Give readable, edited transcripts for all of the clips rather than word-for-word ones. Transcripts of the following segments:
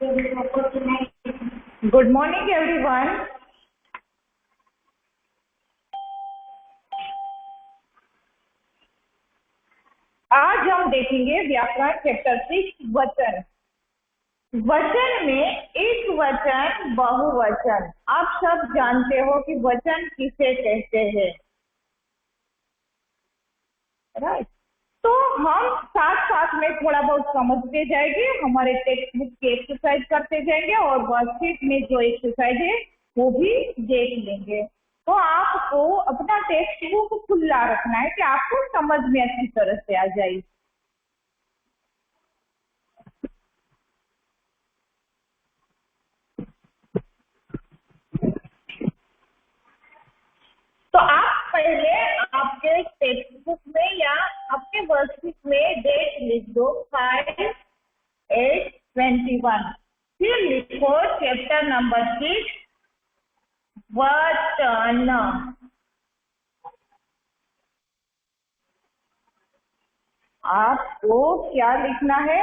Good morning everyone. आज हम देखेंगे व्याकरण चैप्टर 6 वचन। वचन में एक वचन, बहुवचन। आप सब जानते हो कि वचन किसे कहते हैं, राइट? तो हम साथ साथ में थोड़ा बहुत समझते जाएंगे, हमारे टेक्स्ट बुक की एक्सरसाइज करते जाएंगे और वर्कशीट में जो एक्सरसाइज है वो भी देख लेंगे। तो आपको अपना टेक्स्ट बुक खुला रखना है कि आपको समझ में अच्छी तरह से आ जाए। तो आप पहले आपके टेक्स्ट बुक में या आपके वर्कशीट में डेट लिख दो 5/8/21। फिर लिखो चैप्टर नंबर 6 वचन। आपको क्या लिखना है?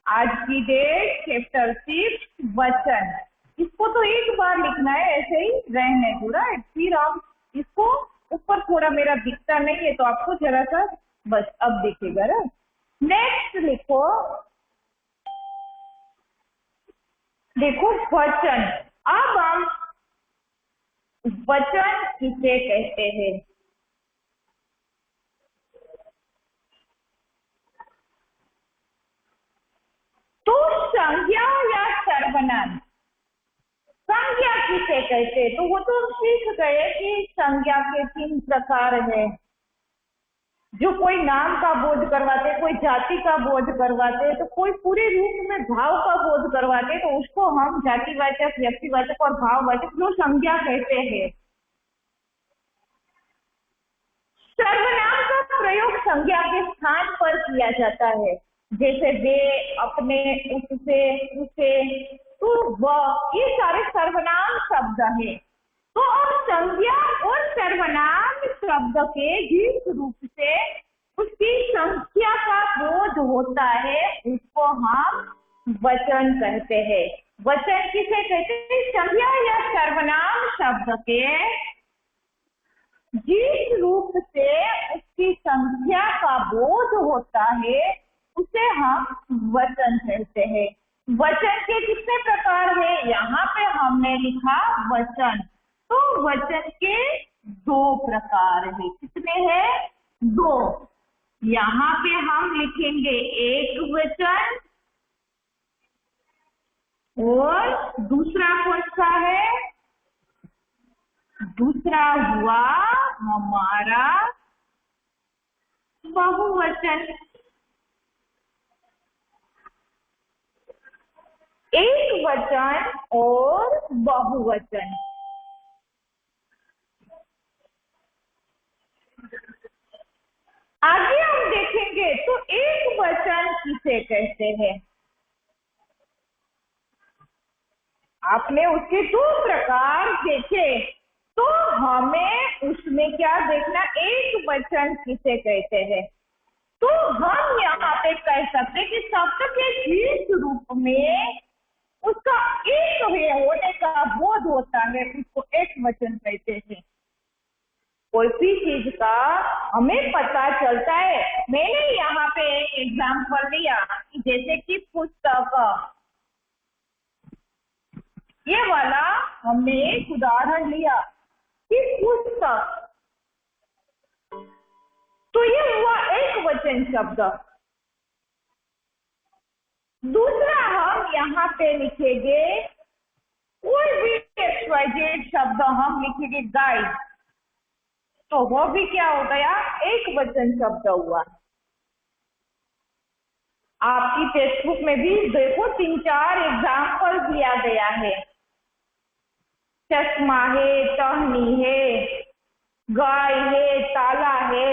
आज की डेट चैप्टर 6 वचन। इसको तो एक बार लिखना है, ऐसे ही रहने दो, राइट? फिर हम इसको ऊपर थोड़ा मेरा दिखता नहीं है तो आपको जरा सा बस अब दिखेगा, राइट? नेक्स्ट लिखो, देखो वचन। अब हम वचन किसे कहते हैं? तो संज्ञा या सर्वनाम। संज्ञा किसे कहते हैं? तो वो तो हम सीख गए कि संज्ञा के 3 प्रकार है। जो कोई नाम का बोध करवाते, कोई जाति का बोध करवाते, तो कोई पूरे रूप में भाव का बोध करवाते, तो उसको हम जातिवाचक, व्यक्तिवाचक और भाववाचक जो संज्ञा कहते हैं। सर्वनाम का प्रयोग संज्ञा के स्थान पर किया जाता है, जैसे वे, अपने, उससे, उसे, तो वह, ये सारे सर्वनाम शब्द है। तो संज्ञा और सर्वनाम शब्द के जिस रूप से उसकी संख्या का बोध होता है उसको हम वचन कहते हैं। वचन किसे कहते हैं? संज्ञा या सर्वनाम शब्द के जिस रूप से उसकी संख्या का बोध होता है उसे हम वचन कहते हैं। वचन के कितने प्रकार है? यहाँ पे हमने लिखा वचन। तो वचन के 2 प्रकार है। कितने हैं? 2। यहाँ पे हम लिखेंगे एक वचन और दूसरा कौन सा है? दूसरा हुआ हमारा बहुवचन। एक वचन और बहुवचन। आगे हम देखेंगे तो एक वचन किसे कहते हैं? आपने उसके 2 प्रकार देखे, तो हमें उसमें क्या देखना? एक वचन किसे कहते हैं? तो हम यहाँ पे कह सकते हैं कि शब्द के जिस रूप में उसका एक होने का बोध होता है उसको एक वचन कहते हैं। कोई भी चीज का हमें पता चलता है। मैंने यहाँ पे एक एग्जाम्पल लिया कि जैसे कि पुस्तक, ये वाला हमने एक उदाहरण लिया कि पुस्तक, तो ये हुआ एक वचन शब्द। दूसरा हम यहाँ पे लिखेंगे कोई भी XYZ शब्द हम लिखेंगे गाइड, तो वो भी क्या हो गया? एक वचन शब्द हुआ। आपकी टेक्स्ट बुक में भी देखो 3-4 एग्जाम्पल दिया गया है। चश्मा है, टहनी है, गाय है, ताला है।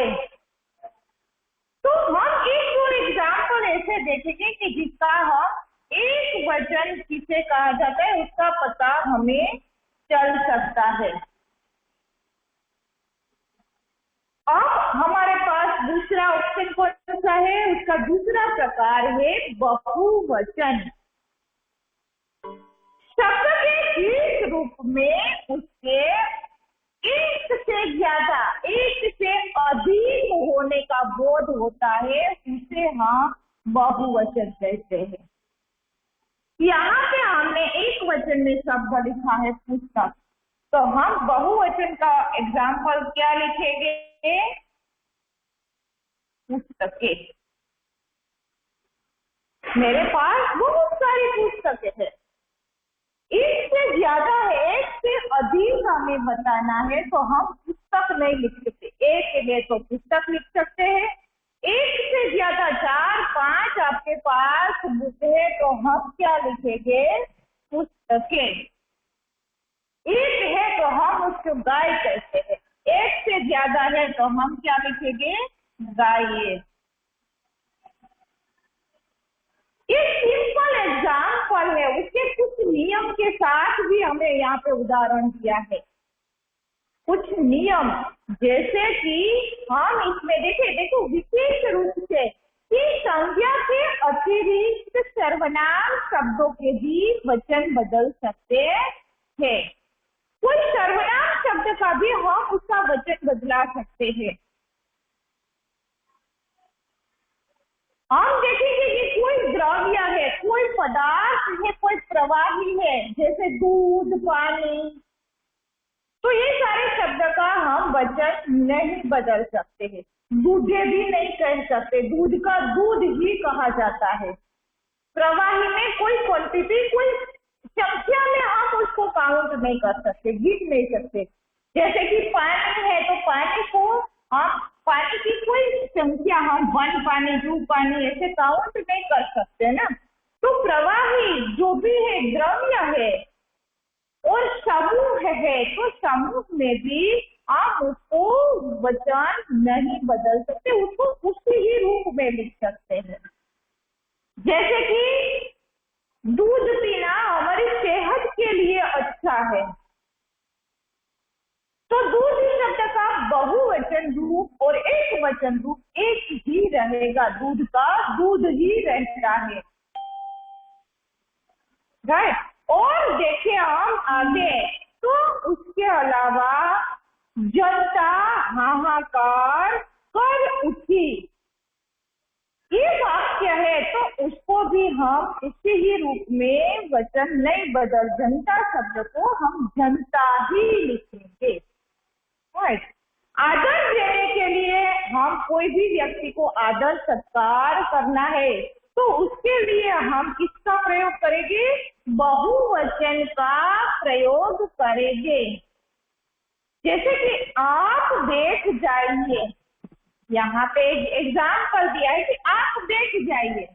तो हम एक 2 एग्जाम्पल ऐसे देखेंगे कि जिसका हम एक वचन किसे कहा जाता है उसका पता हमें चल सकता है। अब हमारे पास दूसरा ऑप्शन कौन सा है? उसका दूसरा प्रकार है बहुवचन। रूप में उसके एक से ज्यादा, एक से अधिक होने का बोध होता है, उसे हम बहुवचन कहते हैं। यहाँ पे हमने एक वचन में शब्द लिखा है पुस्तक, तो हम बहुवचन का एग्जाम्पल क्या लिखेंगे? पुस्तकें। मेरे पास बहुत सारी पुस्तकें हैं। एक से ज्यादा है, एक से अधिक हमें बताना है तो हम पुस्तक नहीं लिख सकते। एक है तो पुस्तक लिख सकते हैं। एक से ज्यादा 4-5 आपके पास बुक है तो हम क्या लिखेंगे? पुस्तकें। एक है तो हम उसको गाय कहते हैं। एक से ज्यादा है तो हम क्या लिखेंगे? गाय। ये सिंपल एग्जाम्पल है, उसके कुछ नियम के साथ भी हमें यहाँ पे उदाहरण दिया है। कुछ नियम जैसे कि हम इसमें देखो विशेष रूप से कि संज्ञा के अतिरिक्त सर्वनाम शब्दों के भी वचन बदल सकते हैं। कोई सर्वनाम शब्द का भी हम उसका वचन बदला सकते हैं। हम देखेंगे कि कोई द्रव्य है, कोई पदार्थ है, कोई प्रवाही है, जैसे दूध, पानी, तो ये सारे शब्द का हम वचन नहीं बदल सकते हैं। दूधे भी नहीं कह सकते, दूध का दूध ही कहा जाता है। प्रवाही में कोई क्वांटिटी, कोई संख्या में हम उसको काउंट नहीं कर सकते, गिन नहीं सकते। जैसे कि पानी है तो पानी को हम, पानी की कोई संख्या हम 1 पानी 2 पानी ऐसे काउंट नहीं कर सकते ना। तो प्रवाही जो भी है, द्रव्य है और समूह है, तो समूह में भी आप उसको वचन नहीं बदल सकते, उसको उसी ही रूप में लिख सकते हैं। जैसे कि दूध पीना हमारी सेहत के लिए अच्छा है, तो दूध शब्द का बहुवचन रूप और एक वचन रूप एक ही रहेगा, दूध का दूध ही रहता है। राइट। और देखिए हम आगे, तो उसके अलावा जनता हाहाकार कर उठी, ये वाक्य है तो उसको भी हम इसी ही रूप में वचन नहीं बदल, जनता शब्द को हम जनता ही लिखेंगे। राइट। आदर देने के लिए हम कोई भी व्यक्ति को आदर सत्कार करना है तो उसके लिए हम किसका प्रयोग करेंगे? बहुवचन का प्रयोग करेंगे। जैसे कि आप देख जाइए, यहाँ पे एक एग्जाम्पल दिया है कि आप देख जाइए,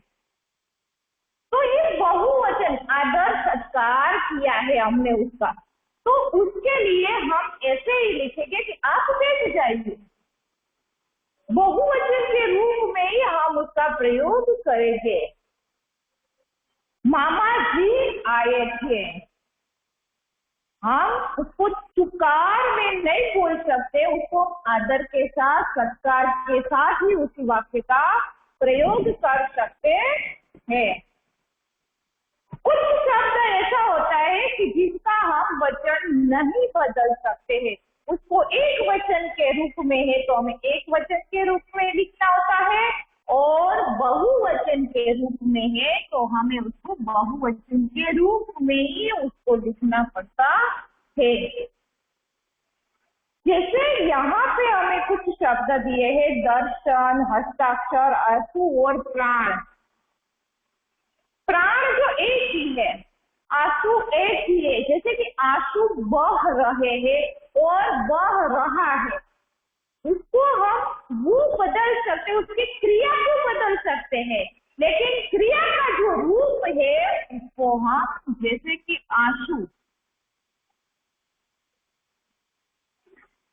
तो ये बहुवचन आदर सत्कार किया है हमने उसका, तो उसके लिए हम ऐसे ही लिखेंगे कि आप देख जाइए। बहुवचन के रूप में ही हम उसका प्रयोग करेंगे। मामा जी आए थे, हम उसको चुकार में नहीं बोल सकते, उसको आदर के साथ, सत्कार के साथ ही उस वाक्य का प्रयोग कर सकते हैं। कुछ शब्द ऐसा होता है कि जिसका हम वचन नहीं बदल सकते हैं, उसको एक वचन के रूप में है तो हमें एक वचन के रूप में लिखना होता है, और बहुवचन के रूप में है तो हमें उसको बहुवचन के रूप में ही उसको लिखना पड़ता है। जैसे यहाँ पे हमें कुछ शब्द दिए हैं, दर्शन, हस्ताक्षर, आंसू और प्राण। प्राण जो एक ही है, आंसू एक ही है। जैसे कि आंसू बह रहे हैं और बह रहा है, उसको हम वो बदल सकते हैं, उसकी क्रिया को बदल सकते हैं, लेकिन क्रिया का जो रूप है उसको हम, जैसे कि आंसू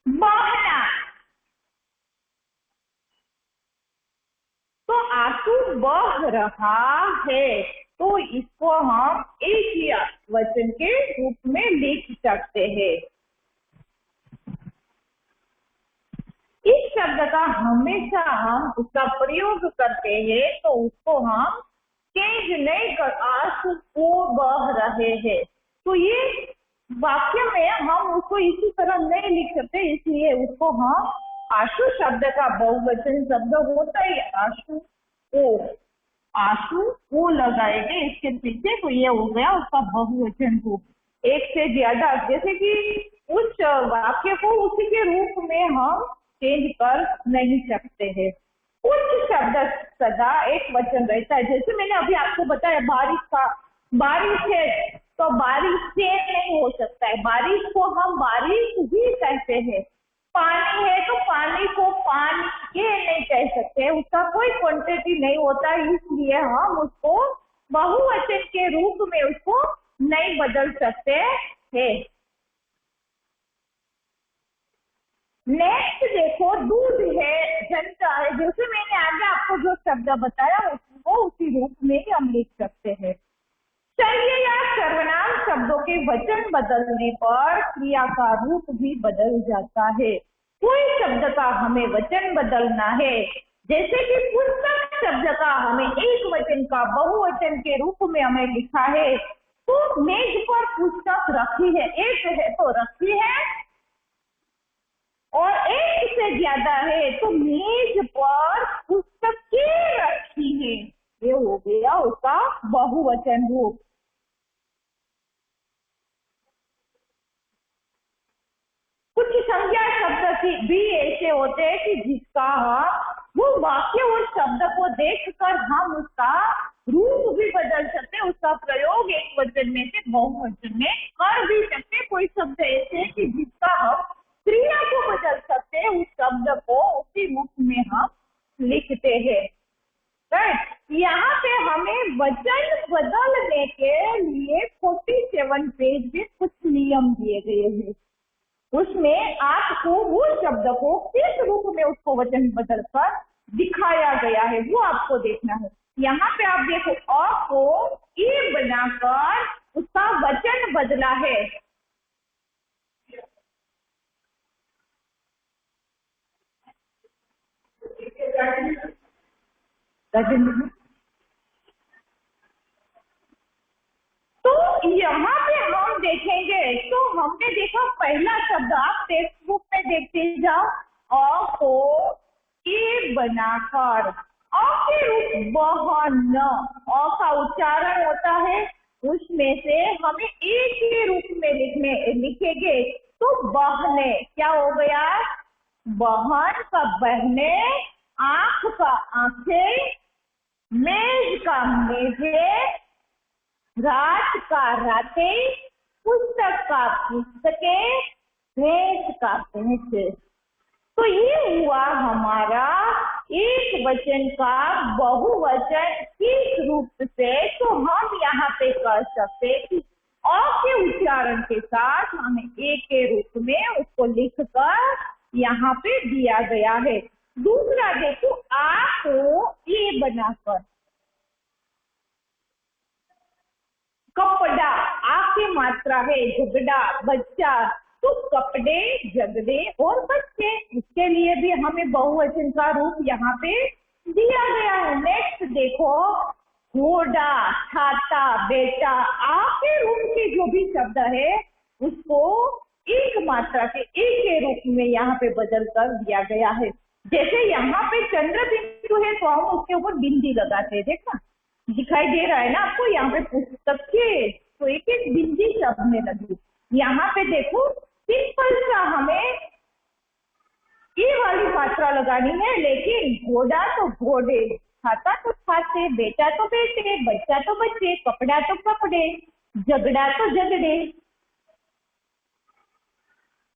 बहना, तो आंसू बह रहा है तो इसको हम एक ही वचन के रूप में लिख सकते हैं। इस शब्द का हमेशा हम उसका प्रयोग करते हैं तो उसको हम चेंज नहीं कर, आंसू को बह रहे हैं, तो ये वाक्य में हम उसको इसी तरह नहीं लिख सकते, इसलिए उसको हम आशु शब्द का बहुवचन शब्द होता है आशु ओ, आशु ओ लगाएंगे इसके पीछे, तो ये हो गया उसका बहुवचन रूप। एक से ज्यादा, जैसे कि उस वाक्य को उसी के रूप में हम चेंज कर नहीं सकते हैं। उच्च शब्द सदा एक वचन रहता है। जैसे मैंने अभी आपको बताया बारिश है तो बारिश से नहीं हो सकता है, बारिश को हम बारिश ही कहते हैं। पानी है तो पानी को पानी ये नहीं कह सकते, उसका कोई क्वांटिटी नहीं होता, इसलिए हम उसको बहुवचन के रूप में उसको नहीं बदल सकते हैं। नेक्स्ट देखो, दूध है, जनता है। जैसे मैंने आगे आपको जो शब्द बताया उसको उसी रूप में ही हम लिख सकते हैं। संज्ञा या सर्वनाम शब्दों के वचन बदलने पर क्रिया का रूप भी बदल जाता है। कोई शब्द का हमें वचन बदलना है, जैसे कि पुस्तक शब्द का हमें एक वचन का बहुवचन के रूप में हमें लिखा है, तो मेज पर पुस्तक रखी है, एक है तो रखी है, और एक से ज्यादा है तो मेज पर पुस्तकें रखी है, ये हो गया उसका बहुवचन रूप। कुछ संज्ञा शब्द भी ऐसे होते हैं कि जिसका वो वाक्य उस शब्द को देखकर हम उसका रूप भी बदल सकते हैं, उसका प्रयोग एक वचन में से बहुवचन में कर भी सकते। कोई शब्द ऐसे है कि जिसका हम क्रिया को बदल सकते हैं, उस शब्द को उसी रूप में हम लिखते हैं। राइट, यहाँ पे हमें वचन बदलने के लिए 47 पेज में कुछ नियम दिए गए हैं। उसमें आपको वो शब्द को किस रूप में उसको वचन बदलकर दिखाया गया है वो आपको देखना है। यहाँ पे आप देखो, अ को ई बनाकर उसका वचन बदला है। तो यहाँ पे हम देखेंगे, तो हमने देखा पहला शब्द, आप टेक्स्ट बुक में देखते जाओ, अ को ई बनाकर, अ के रूप बहन, अ का उच्चारण होता है, उसमें से हमें ए के रूप में लिखेंगे तो बहने, क्या हो गया, बहन का बहने, आंख का आंखें, मेज का मेजे, रात का रातें, पुस्तक का पुस्तकें, भैंस का भैंस। तो ये हुआ हमारा एक वचन का बहुवचन किस रूप से, तो हम यहाँ पे कर सकते हैं कि अ के उच्चारण के साथ हमें ए के रूप में उसको लिखकर यहाँ पे दिया गया है। दूसरा देखो, आ को ए बनाकर, कपड़ा, आ की मात्रा है, झगड़ा, बच्चा, तो कपड़े, झगड़े और बच्चे, इसके लिए भी हमें बहुवचन का रूप यहाँ पे दिया गया है। नेक्स्ट देखो, घोड़ा, छाता, बेटा, आ के रूप के जो भी शब्द है उसको एक मात्रा के एक के रूप में यहाँ पे बदल कर दिया गया है। जैसे यहाँ पे चंद्र बिंदु है तो हम उसके ऊपर बिंदी लगाते हैं, देखना दिखाई दे रहा है ना आपको, यहाँ पे पुस्तक के तो एक एक बिंदी शब्द में लगी। यहाँ पे देखो, सिंपल सा हमें ये वाली मात्रा लगानी है, लेकिन घोड़ा तो घोड़े, छाता तो छाते, बेटा तो बेटे, बच्चा तो बच्चे, कपड़ा तो कपड़े, झगड़ा तो झगड़े।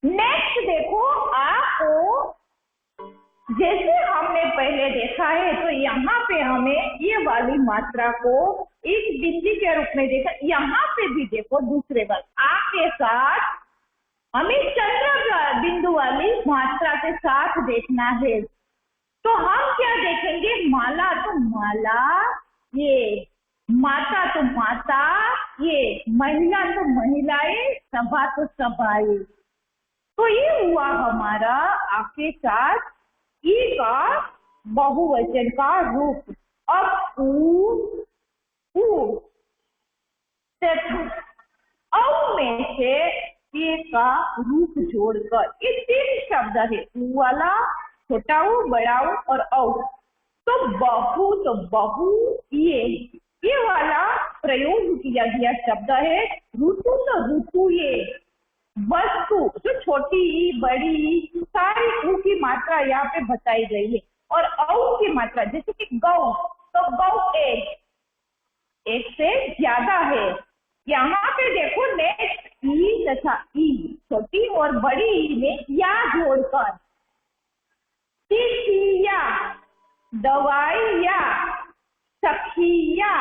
नेक्स्ट देखो, आपको जैसे हमने पहले देखा है तो यहाँ पे हमें ये वाली मात्रा को एक बिंदी के रूप में देखा, यहाँ पे भी देखो दूसरे बार आ के साथ हमें चंद्र बिंदु वाली मात्रा के साथ देखना है। तो हम क्या देखेंगे, माला तो माला, ये माता तो माता, ये महिला तो महिलाएं, सभा तो सभाएं। तो ये हुआ हमारा आपके साथ ई का बहुवचन का रूप। अब ऊ में से ये का रूप जोड़कर, ये 3 शब्द है, ऊ वाला, छोटा ऊ, बड़ा ऊ और औ। तो बहु ये वाला प्रयोग किया गया शब्द है। ऋतु तो ऋतु, ये वस्तु जो छोटी ई, बड़ी ई, सारी ऊ की मात्रा यहाँ पे बताई गई है। और औ की मात्रा, जैसे कि गौ, तो गौ एक से ज्यादा है। यहाँ पे देखो नेक्स्ट ई तथा ई, छोटी और बड़ी ई में या जोड़कर चिट्ठिया, दवाइया, सखिया,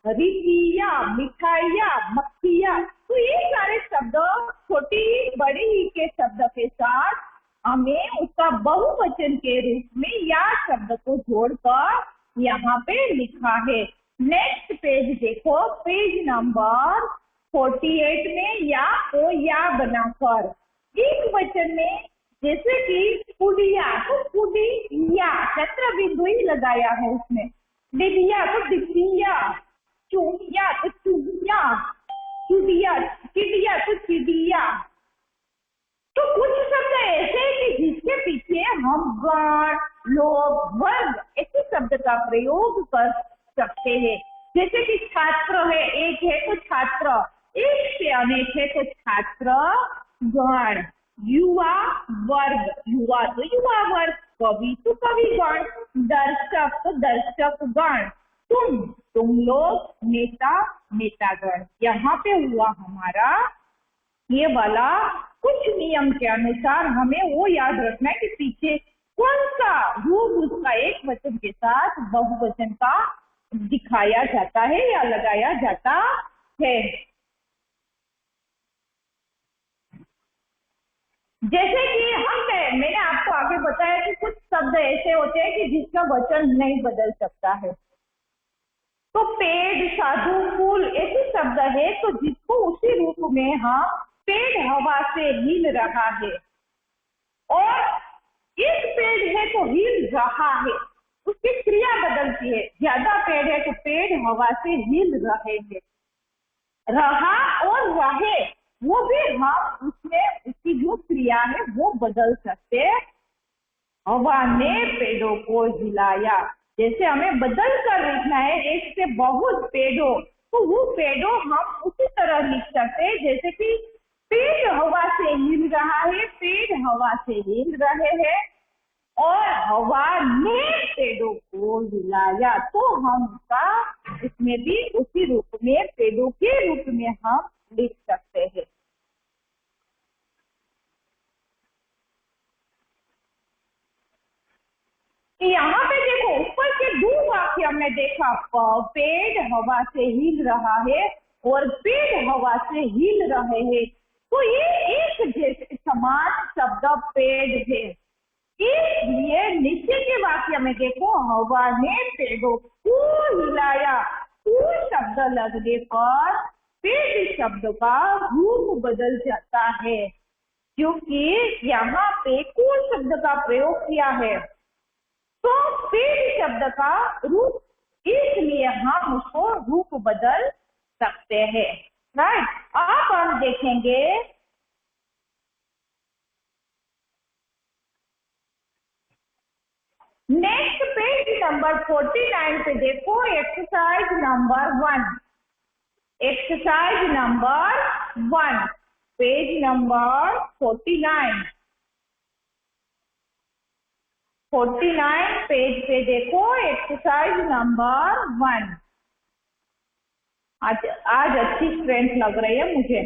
रितिया, मिठाइया, मक्खिया। तो ये सारे शब्द छोटी बड़ी के शब्द के साथ हमें उसका बहुवचन के रूप में या शब्द को जोड़कर यहाँ पे लिखा है। नेक्स्ट पेज देखो, पेज नंबर 48 में या को या बनाकर एक वचन में, जैसे कि पुडिया, तो पुडिया चत्र बिंदु ही लगाया है उसमें। डिबिया तो डिबिया, चूड़िया तो चूड़िया, चुड़िया, चिड़िया तो चिड़िया। तो कुछ शब्द ऐसे हैं कि जिसके पीछे हम गण, लोग, वर्ग ऐसे शब्द का प्रयोग कर सकते हैं। जैसे कि छात्र है, एक है तो छात्र, एक से अनेक है तो छात्र गण। युवा वर्ग, युवा तो युवा वर्ग, कवि तो कवि गण, दर्शक तो दर्शक गण, तुम लोग नेता नेतागण। यहाँ पे हुआ हमारा ये वाला कुछ नियम के अनुसार हमें वो याद रखना है कि पीछे कौन सा रूप उसका एक वचन के साथ बहुवचन का दिखाया जाता है या लगाया जाता है। जैसे कि मैंने आपको आगे बताया कि कुछ शब्द ऐसे होते हैं कि जिसका वचन नहीं बदल सकता है। तो पेड़, साधु, फूल ऐसे शब्द है तो जिसको उसी रूप में हम पेड़ हवा से हिल रहा है, और एक पेड़ है तो हिल रहा है, उसकी क्रिया बदलती है। ज्यादा पेड़ है तो पेड़ हवा से हिल रहे हैं, रहा और रहे, वो भी हम उसमें उसकी जो क्रिया है वो बदल सकते हैं। हवा ने पेड़ों को हिलाया, जैसे हमें बदल कर लिखना है एक से बहुत पेड़ों, तो वो पेड़ों हम उसी तरह लिख सकते हैं जैसे कि पेड़ हवा से हिल रहा है, पेड़ हवा से हिल रहे हैं, और हवा ने पेड़ों को हिलाया। तो हम उसका इसमें भी उसी रूप में पेड़ों के रूप में हम लिख सकते हैं। यहाँ पे देखो ऊपर के 2 वाक्य हमने देखा, पेड़ हवा से हिल रहा है और पेड़ हवा से हिल रहे हैं, तो ये एक जैसे समान शब्द पेड़ है। इसलिए नीचे के वाक्य में देखो, हवा ने पेड़ों को हिलाया, शब्द लगने पर पेड़ शब्द का रूप बदल जाता है, क्योंकि यहाँ पे को शब्द का प्रयोग किया है। तो पेड़ शब्द का रूप, इसलिए हम उसको रूप बदल सकते हैं। राइट, अब हम देखेंगे नेक्स्ट पेज नंबर 49 पे देखो, exercise number 1, exercise number 1, page number 49 page पे देखो, एक्सरसाइज नंबर 1। आज अच्छी स्ट्रेंथ लग रही है मुझे,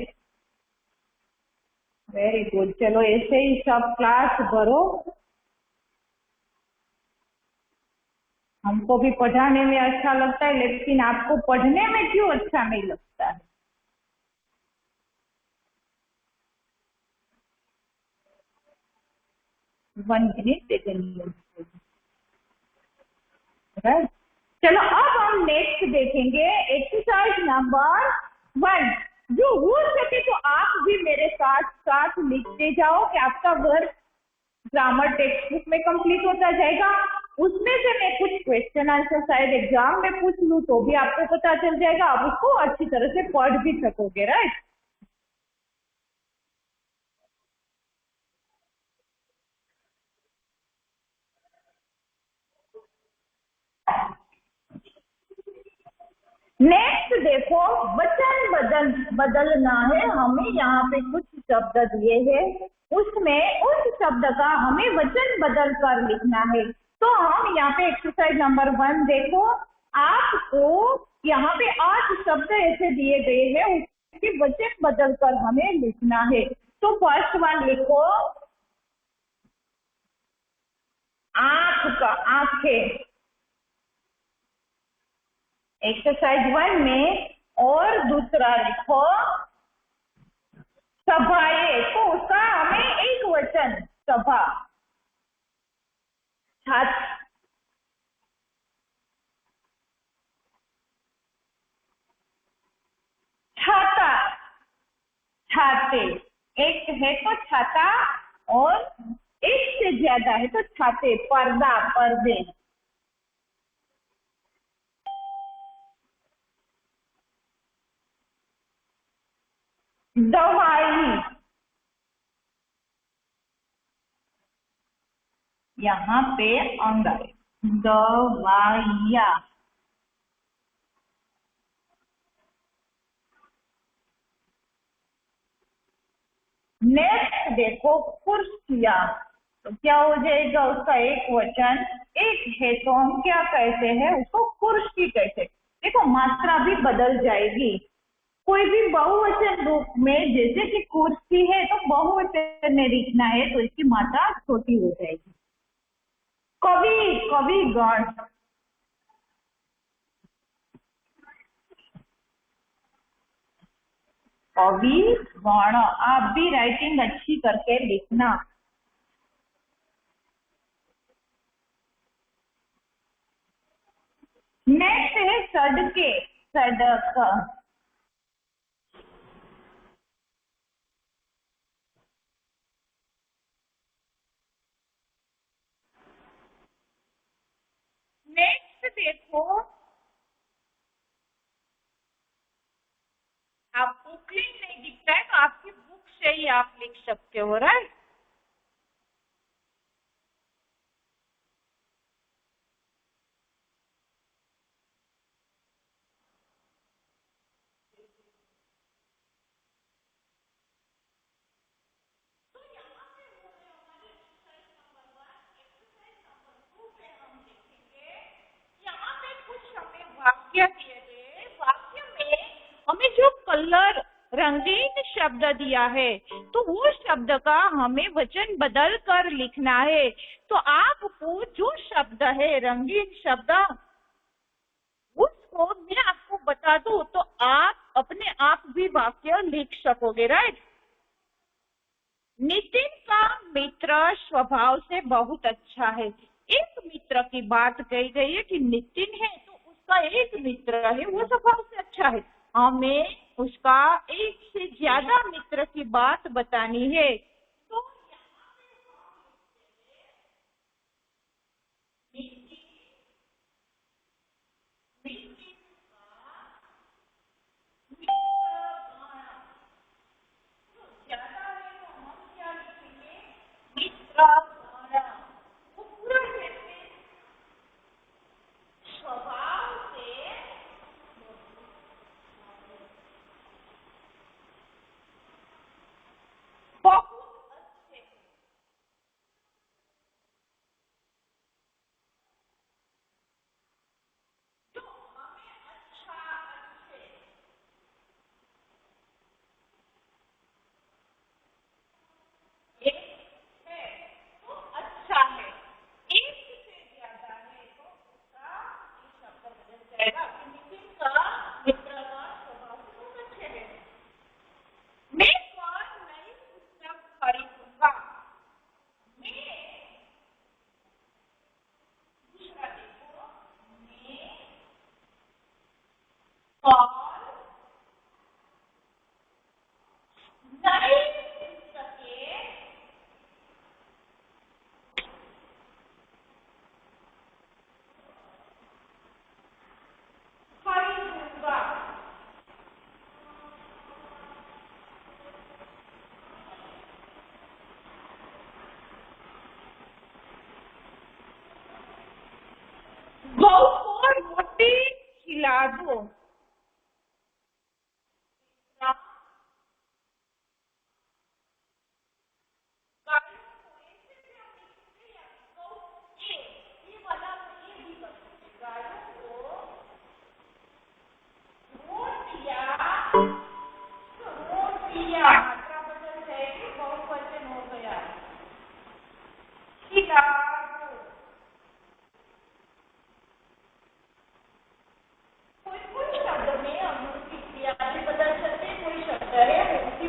वेरी गुड। चलो ऐसे ही सब क्लास भरो, हमको भी पढ़ाने में अच्छा लगता है, लेकिन आपको पढ़ने में क्यों अच्छा नहीं लगता है? वन मिनट देखेंगे। चलो अब हम नेक्स्ट देखेंगे एक्सरसाइज नंबर 1। जो हो सके तो आप भी मेरे साथ साथ लिखते जाओ कि आपका वर्क ग्रामर टेक्स्ट बुक में कंप्लीट होता जाएगा। उसमें से मैं कुछ क्वेश्चन आंसर शायद एग्जाम में पूछ लूँ तो भी आपको पता चल जाएगा, आप उसको अच्छी तरह से पढ़ भी सकोगे। राइट, नेक्स्ट देखो, वचन बदलना है। हमें यहाँ पे कुछ शब्द दिए हैं, उसमें उस शब्द का हमें वचन बदल कर लिखना है। तो हम यहाँ पे एक्सरसाइज नंबर 1 देखो, आपको यहाँ पे 8 शब्द ऐसे दिए गए हैं, उसके वचन बदल कर हमें लिखना है। तो फर्स्ट वन लिखो, आंख का, आंखें, एक्सरसाइज 1 में। और दूसरा लिखो सभाएं, तो उसका हमें एक वचन, सभा, छात्र, छाता, छाते, एक है तो छाता और एक से ज्यादा है तो छाते, पर्दा, पर्दे, दवाई, यहाँ पे अंग आए, दवाइया। नेक्स्ट देखो कुर्सिया, तो क्या हो जाएगा उसका एक वचन, एक है तो हम क्या कहते हैं उसको, कुर्सी कहते हैं। देखो मात्रा भी बदल जाएगी, कोई भी बहुवचन रूप में, जैसे कि कुर्सी है तो बहुवचन में लिखना है तो इसकी मात्रा छोटी हो जाएगी। कवि, कविगण, कविगण, आप भी राइटिंग अच्छी करके लिखना। नेक्स्ट है सड़के, सड़क, नेक्स्ट देखो, आपको क्लीन नहीं दिखता है तो आपकी बुक से ही आप लिख सकते हो, राइट। यहाँ पे कुछ हमें वाक्य दिए गए, वाक्य में हमें जो कलर, रंगीन शब्द दिया है तो वो शब्द का हमें वचन बदल कर लिखना है। तो आपको जो शब्द है रंगीन शब्द, उसको मैं आपको बता दूं तो आप अपने आप भी वाक्य लिख सकोगे, राइट। नितिन का मित्र स्वभाव से बहुत अच्छा है। एक मित्र की बात कही गई है कि नितिन है तो उसका एक मित्र है वो स्वभाव से अच्छा है, हमें उसका एक से ज्यादा मित्र की बात बतानी है। तो नितिन, नितिन ज्यादा है तो हम क्या लिखेंगे, मित्र, वो पूरा कैसे, स्वभाव से बहुत अच्छे, जो हमें अच्छा, अच्छे, एक है तो अच्छा है, एक से ज्यादा है तो उसका ये शब्द बदल जाएगा कि नितिन का मित्र का स्वभाव से बहुत अच्छे है। मैं कल नई पुस्तक खरीदूंगा, मैं, दूसरा देखो, मैं कल नई पुस्तकें खरीदूंगा। गौ को रोटी खिला दो, रोटियां मात्रा बदल जाएगी, बहुवचन हो गया। खिलाड़ू, कोई कोई शब्द में हम उसकी क्रिया भी बदल सकते हैं, कोई शब्द है उसी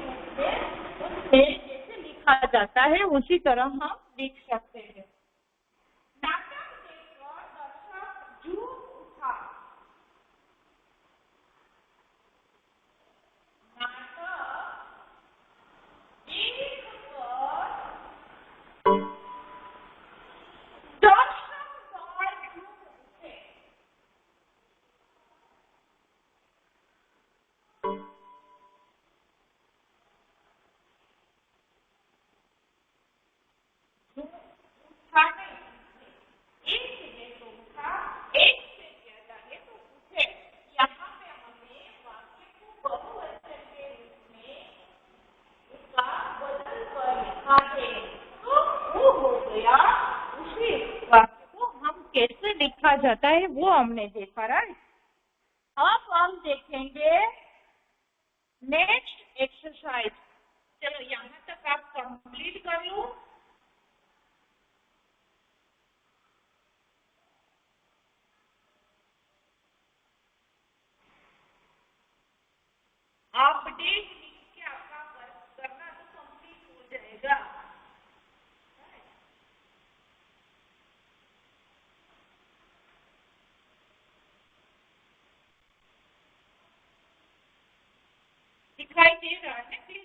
उसमें जैसे लिखा जाता है उसी तरह हम लिख सकते हैं। नाटक देखकर दर्शक झूम उठा। नाटक देखकर दर्शक दौड़ झूम उठे। उठा नहीं, एक से तो उठा, एक से ज्यादा है तो उठे। यहाँ पे हमें वाक्य को बहुवचन के रूप में उसका बदल कर लिखा है, तो वो हो गया। उसी वाक्य को हम कैसे लिखा जाता है वो हमने देखा, राइट। अब हम देखेंगे नेक्स्ट एक्सरसाइज। चलो यहाँ तक आप कंप्लीट कर लो। आप डेट लिख के आपका करना तो कंप्लीट हो जाएगा। दिखाई दे रहा है फिर?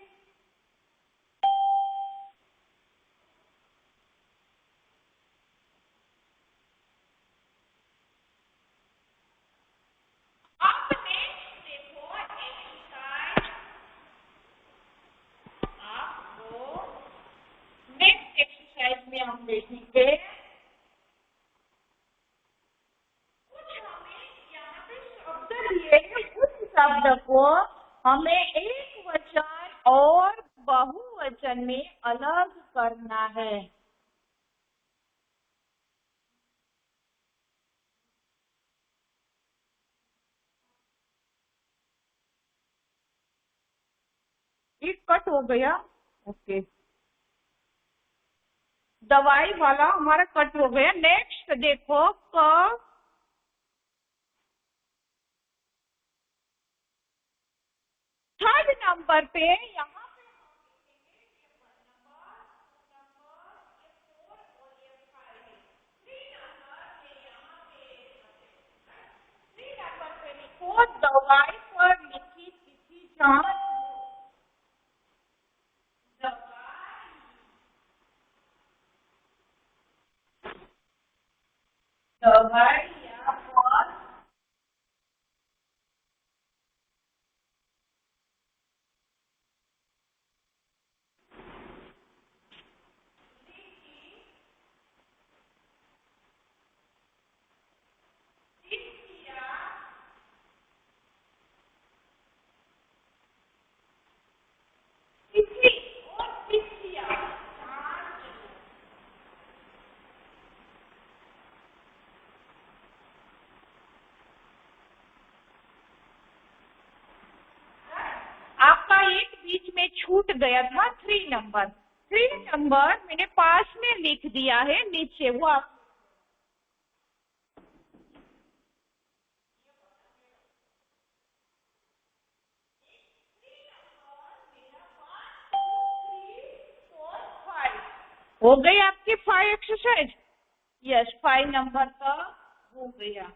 आपने देखो एक्सरसाइज, आपको नेक्स्ट एक्सरसाइज में हम देखेंगे कुछ हमें यहाँ पे शब्द दिए हैं, उस शब्द को हमें एक वचन और बहुवचन में अलग करना है। एक कट हो गया, ओके। दवाई वाला हमारा कट हो गया। नेक्स्ट देखो क थर्ड नंबर पे यहाँ पे थ्री नंबर पे लिखो दवाई पर लिखी तिथि जांच दवाइयाँ पर तिथि और तिथियाँ जांच। आपका एक बीच में छूट गया था, थ्री नंबर मैंने पास में लिख दिया है नीचे, वो आप हो गई आपकी 5 एक्सरसाइज। यस, 5 नंबर का हो गया।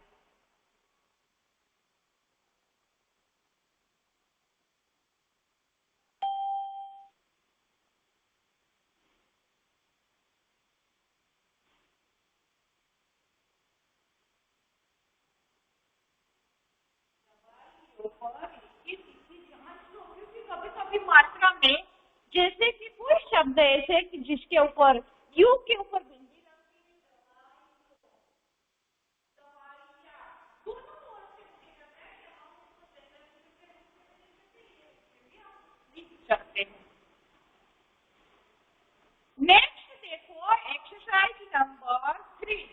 क्योंकि कभी कभी मात्रा में जैसे कि कोई शब्द ऐसे कि जिसके ऊपर यू के ऊपर बिंदी लिख सकते हैं। नेक्स्ट देखो एक्सरसाइज नंबर 3।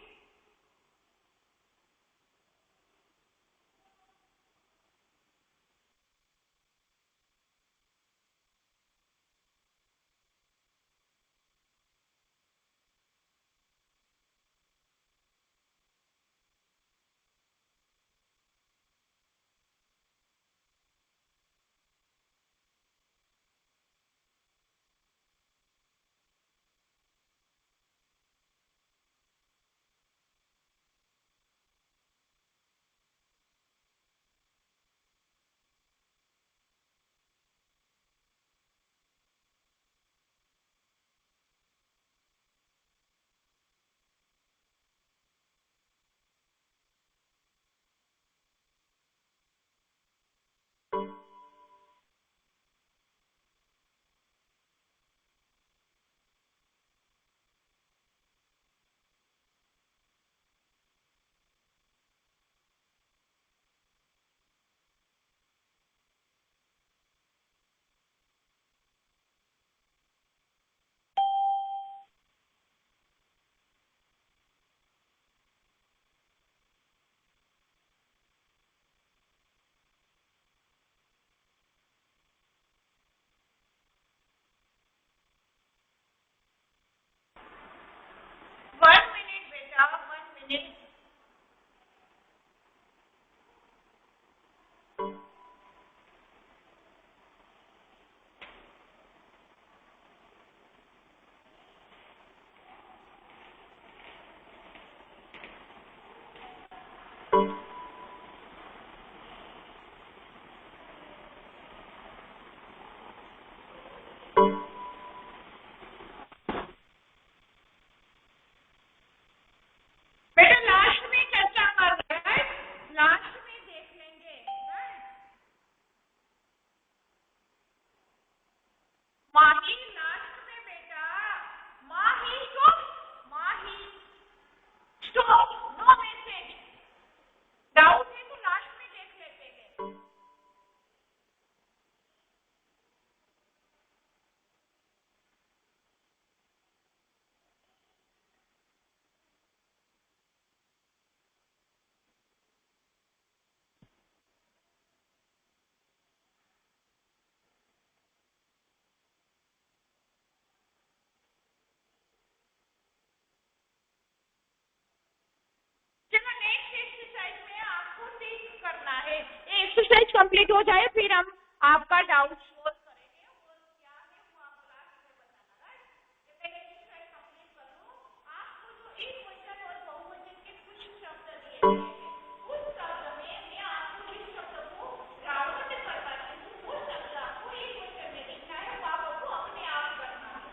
है। ये एक्सरसाइज कंप्लीट हो जाए फिर हम आपका डाउट सोल्व करेंगे और क्या है वो आप क्लास में बताना। राइट, ये पहले एक्सरसाइज कंप्लीट कर लो। आपको जो एक वचन और बहुवचन के कुछ शब्द दिए गए हैं उस शब्द में मैं आपको जिस शब्द को राउंड करवाती हूँ वो शब्द आपको एक वचन में लिखना है, वो आपको अपने आप करना है।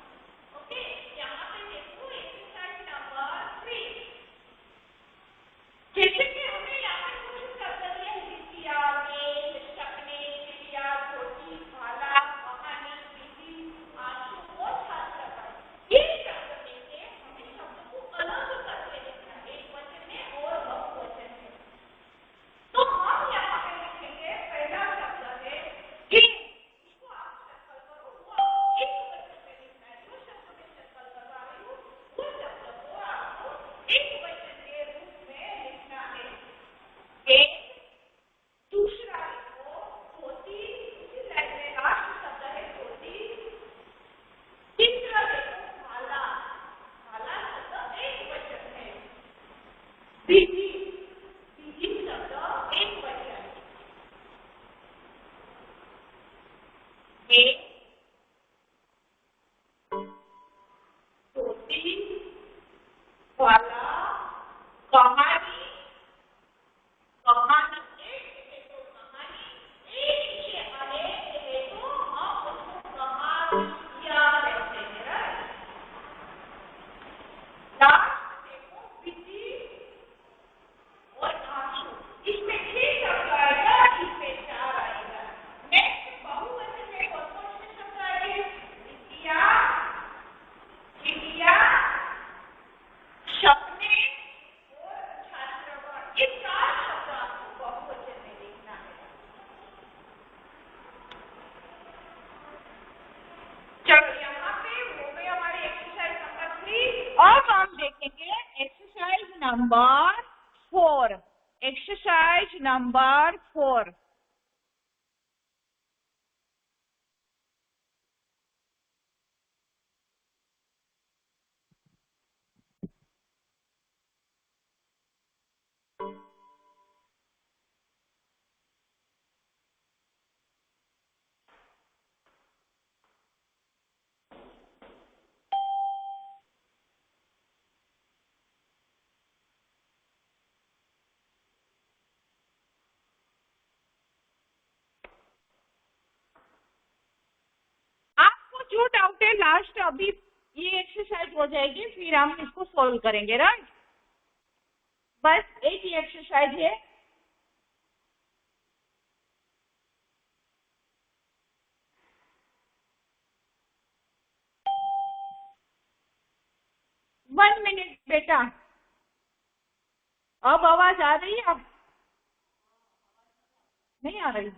ओके, यहाँ पे देखो एक्सरसाइज नंबर 3। जैसे कि हमें यहाँ पे कुछ शब्द दिए हैं, बिटिया, मेघ, सपने, चिड़िया, धोती, भाला, कहानी, बिजली, आंसू और छात्र। ये शब्द में से हमें शब्द को अलग करके लिखना है, एक वचन में और बहुवचन में। तो हम यहाँ पे लिखेंगे, पहला शब्द है कि, इसको आप सर्कल करो, वो एक वचन में लिखना है। जो शब्द में सर्कल करवा रही हूँ वो शब्द को आपको एक वचन के रूप में लिखना है। एक, दूसरा लिखो धोती, उसी लाइन में लास्ट शब्द है धोती। तीसरा देखो भाला, भाला शब्द एक वचन है। बिजी, बिजी शब्द एक वचन। एक, धोती, भाला, कहानी, कहानी एक है तो कहानी, एक है अनेक है तो हम उसको कहानियां कहते हैं। राइट, लास्ट देखो बिजी और आंसू, इसमें 6 शब्द आएगा, इसमें 4 आएगा। नेक्स्ट बहुवचन में कौन कौन से शब्द आएंगे? बिटिया, चिड़िया, सपने और छात्रगण। ये 4 शब्द आपको बहुवचन में लिखना है। चलो यहाँ पे हो गई हमारी एक्सरसाइज नंबर 3। अब हम देखेंगे एक्सरसाइज नंबर 4। Exercise number 4। आपको जो डाउट है लास्ट अभी ये एक्सरसाइज हो जाएगी फिर हम इसको सोल्व करेंगे। राइट, बस एक ही एक्सरसाइज है। वन मिनट बेटा, अब आवाज आ रही है? अब नहीं आ रही?